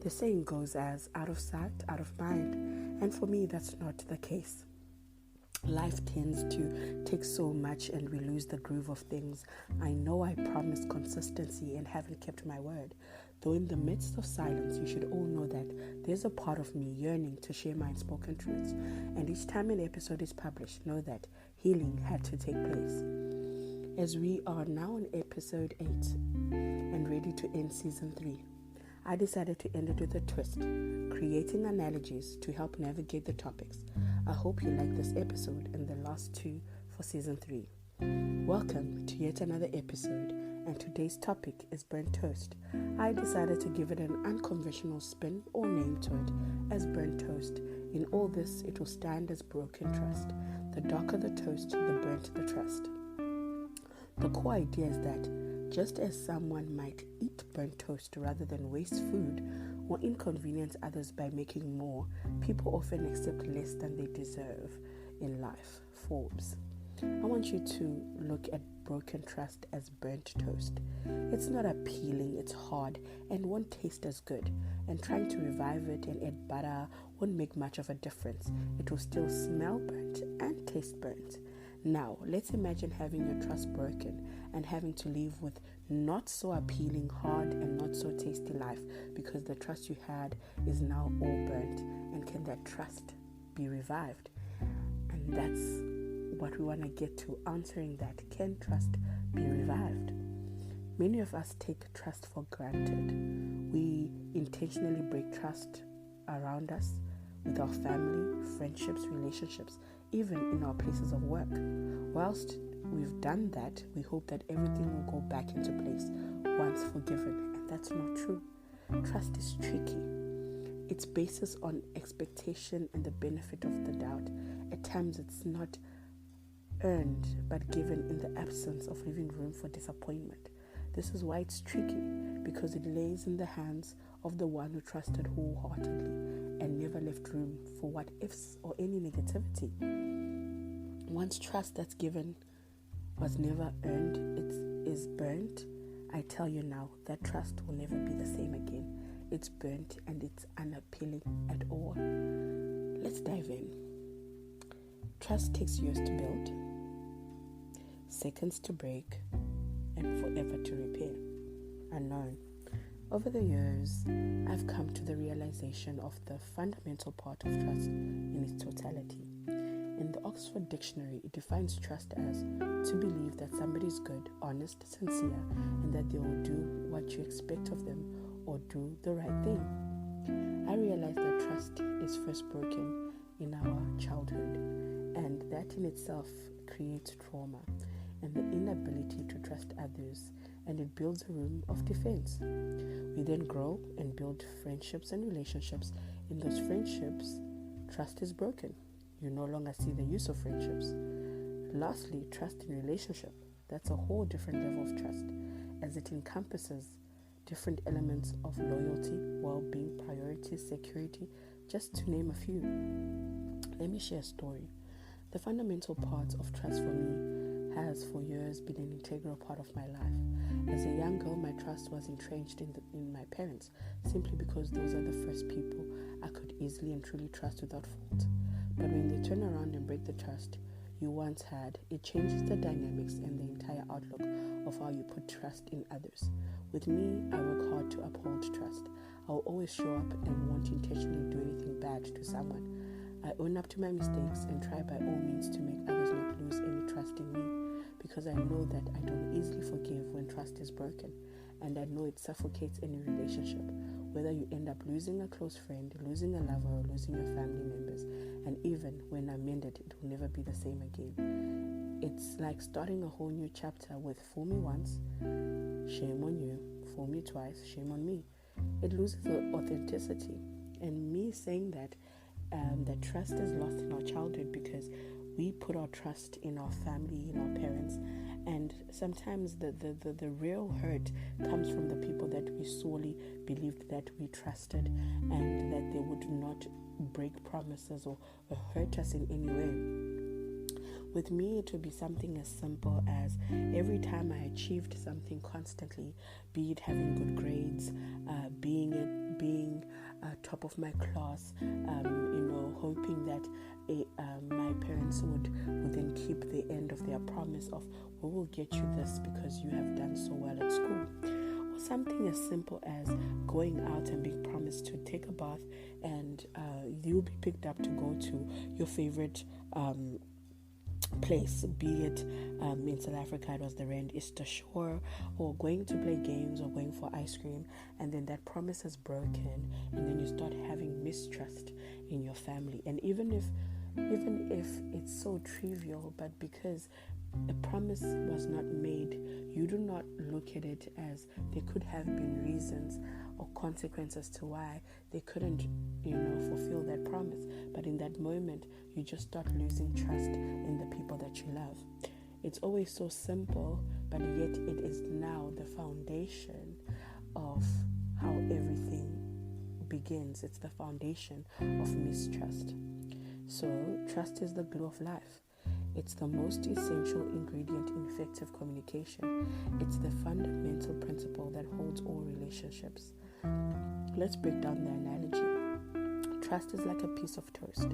The saying goes as out of sight, out of mind, and for me that's not the case. Life tends to take so much and we lose the groove of things. I know I promised consistency and haven't kept my word. Though in the midst of silence, you should all know that there's a part of me yearning to share my unspoken truths. And each time an episode is published, know that healing had to take place. As we are now on episode 8 and ready to end season 3, I decided to end it with a twist, creating analogies to help navigate the topics. I hope you like this episode and the last 2 for season 3. Welcome to yet another episode, and today's topic is burnt toast. I decided to give it an unconventional spin or name to it as burnt toast. In all this, it will stand as broken trust. The darker the toast, the burnt the trust. The core idea is that just as someone might eat burnt toast rather than waste food or inconvenience others by making more, people often accept less than they deserve in life. Forbes. I want you to look at broken trust as burnt toast. It's not appealing, it's hard, and won't taste as good. And trying to revive it and add butter won't make much of a difference. It will still smell burnt and taste burnt. Now, let's imagine having your trust broken and having to live with not so appealing, hard, and not so tasty life because the trust you had is now all burnt. And can that trust be revived? And that's what we want to get to, answering that. Can trust be revived? Many of us take trust for granted. We intentionally break trust around us, with our family, friendships, relationships, even in our places of work. Whilst we've done that, we hope that everything will go back into place once forgiven, and that's not true. Trust is tricky. It's basis on expectation and the benefit of the doubt. At times it's not earned but given in the absence of leaving room for disappointment. This is why it's tricky, because it lays in the hands of the one who trusted wholeheartedly and never left room for what ifs or any negativity. Once trust that's given was never earned, it is burnt. I tell you now, that trust will never be the same again. It's burnt and it's unappealing at all. Let's dive in. Trust takes years to build, seconds to break, and forever to repair. Unknown. Over the years, I've come to the realization of the fundamental part of trust in its totality. In the Oxford Dictionary, it defines trust as to believe that somebody is good, honest, sincere, and that they will do what you expect of them or do the right thing. I realized that trust is first broken in our childhood, and that in itself creates trauma and the inability to trust others, and it builds a room of defense. We then grow and build friendships and relationships. In those friendships, trust is broken. You no longer see the use of friendships. Lastly, trust in relationship. That's a whole different level of trust, as it encompasses different elements of loyalty, well-being, priorities, security, just to name a few. Let me share a story. The fundamental part of trust for me has for years been an integral part of my life. As a young girl, my trust was entrenched in my parents, simply because those are the first people I could easily and truly trust without fault. But when they turn around and break the trust you once had, it changes the dynamics and the entire outlook of how you put trust in others. With me, I work hard to uphold trust. I will always show up and won't intentionally do anything bad to someone. I own up to my mistakes and try by all means to make others not lose any trust in me, because I know that I don't easily forgive when trust is broken, and I know it suffocates any relationship, whether you end up losing a close friend, losing a lover, or losing your family members. And even when amended, it will never be the same again. It's like starting a whole new chapter with fool me once, shame on you, fool me twice, shame on me. It loses the authenticity. And me saying that trust is lost in our childhood because we put our trust in our family, in our parents, and sometimes the real hurt comes from the people that we solely believed that we trusted and that they would not break promises or hurt us in any way. With me, it would be something as simple as every time I achieved something constantly, be it having good grades, being top of my class, hoping that my parents would then keep the end of their promise of, we will get you this because you have done so well at school. Or something as simple as going out and being promised to take a bath, and you'll be picked up to go to your favorite place, be it in South Africa it was the Rand Easter Shore, or going to play games or going for ice cream, and then that promise is broken, and then you start having mistrust in your family. And even if it's so trivial, but because a promise was not made, you do not look at it as there could have been reasons or consequences to why they couldn't, fulfill that promise. But in that moment, you just start losing trust in the people that you love. It's always so simple, but yet it is now the foundation of how everything begins. It's the foundation of mistrust. So, trust is the glue of life. It's the most essential ingredient in effective communication. It's the fundamental principle that holds all relationships. Let's break down the analogy. Trust is like a piece of toast.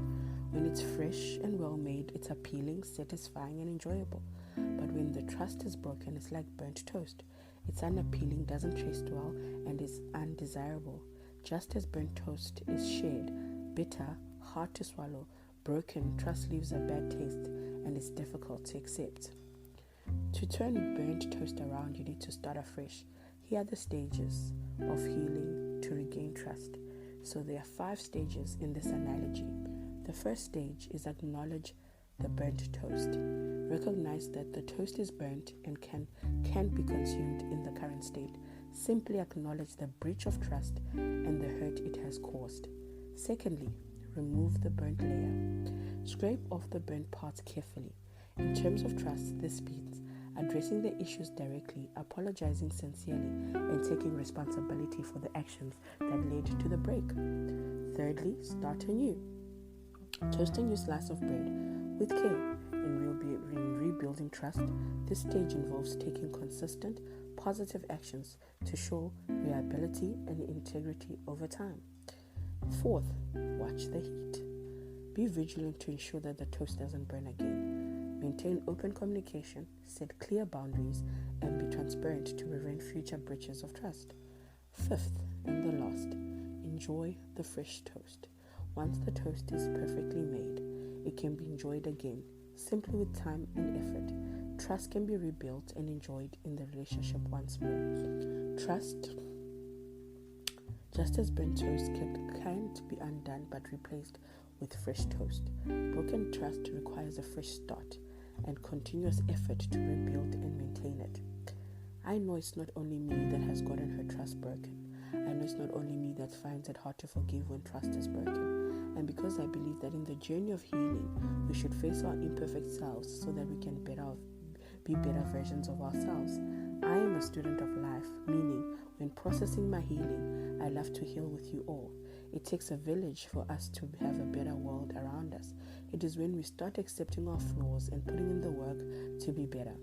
When it's fresh and well made, it's appealing, satisfying, and enjoyable. But when the trust is broken, it's like burnt toast. It's unappealing, doesn't taste well, and is undesirable. Just as burnt toast is shared, bitter, hard to swallow, broken, trust leaves a bad taste and is difficult to accept. To turn burnt toast around, you need to start afresh. Here are the stages of healing to regain trust. So there are 5 stages in this analogy. The first stage is acknowledge the burnt toast. Recognize that the toast is burnt and can't be consumed in the current state. Simply acknowledge the breach of trust and the hurt it has caused. Secondly, remove the burnt layer. Scrape off the burnt parts carefully. In terms of trust, this means addressing the issues directly, apologizing sincerely, and taking responsibility for the actions that led to the break. Thirdly, start anew. Toast a new slice of bread with care. In rebuilding trust, this stage involves taking consistent, positive actions to show reliability and integrity over time. Fourth, watch the heat. Be vigilant to ensure that the toast doesn't burn again. Maintain open communication, set clear boundaries, and be transparent to prevent future breaches of trust. Fifth, and the last, enjoy the fresh toast. Once the toast is perfectly made, it can be enjoyed again, simply with time and effort. Trust can be rebuilt and enjoyed in the relationship once more. Trust, just as burnt toast can't be undone but replaced with fresh toast. Broken trust requires a fresh start and continuous effort to rebuild and maintain it. I know it's not only me that has gotten her trust broken. I know it's not only me that finds it hard to forgive when trust is broken. And because I believe that in the journey of healing, we should face our imperfect selves so that we can be better versions of ourselves. I am a student of life, meaning when processing my healing, I love to heal with you all. It takes a village for us to have a better world around us. It is when we start accepting our flaws and putting in the work to be better.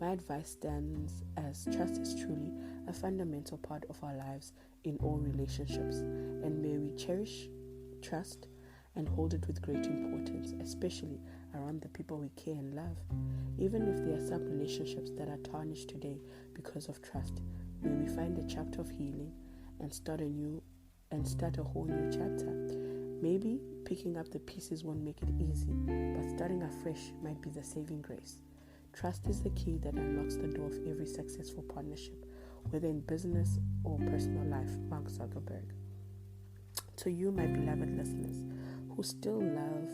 My advice stands as trust is truly a fundamental part of our lives in all relationships, and may we cherish trust and hold it with great importance, especially around the people we care and love. Even if there are some relationships that are tarnished today because of trust, may we find a chapter of healing and start a whole new chapter. Maybe picking up the pieces won't make it easy, but starting afresh might be the saving grace. Trust is the key that unlocks the door of every successful partnership, whether in business or personal life. Mark Zuckerberg. To you, my beloved listeners, who still love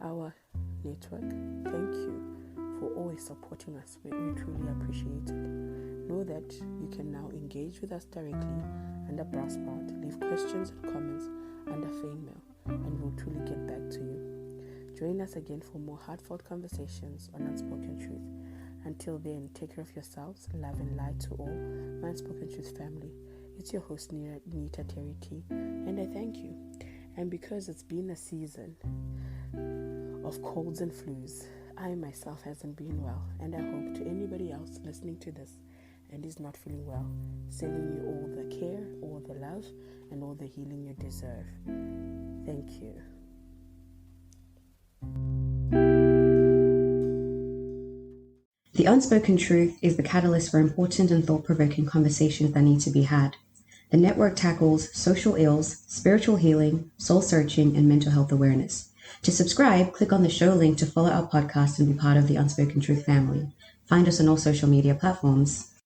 our network, thank you for always supporting us. We truly appreciate it. Know that you can now engage with us directly under Buzzsprout. Leave questions and comments under FaneMail, and we'll truly get back to you. Join us again for more heartfelt conversations on Unspoken Truth. Until then, take care of yourselves, love and light to all my Unspoken Truth family. It's your host, Nita Terry T, and I thank you. And because it's been a season of colds and flus, I myself hasn't been well, and I hope to anybody else listening to this and is not feeling well, sending you all the care, all the love, and all the healing you deserve. Thank you. The Unspoken Truth is the catalyst for important and thought-provoking conversations that need to be had. The network tackles social ills, spiritual healing, soul-searching, and mental health awareness. To subscribe, click on the show link to follow our podcast and be part of the Unspoken Truth family. Find us on all social media platforms.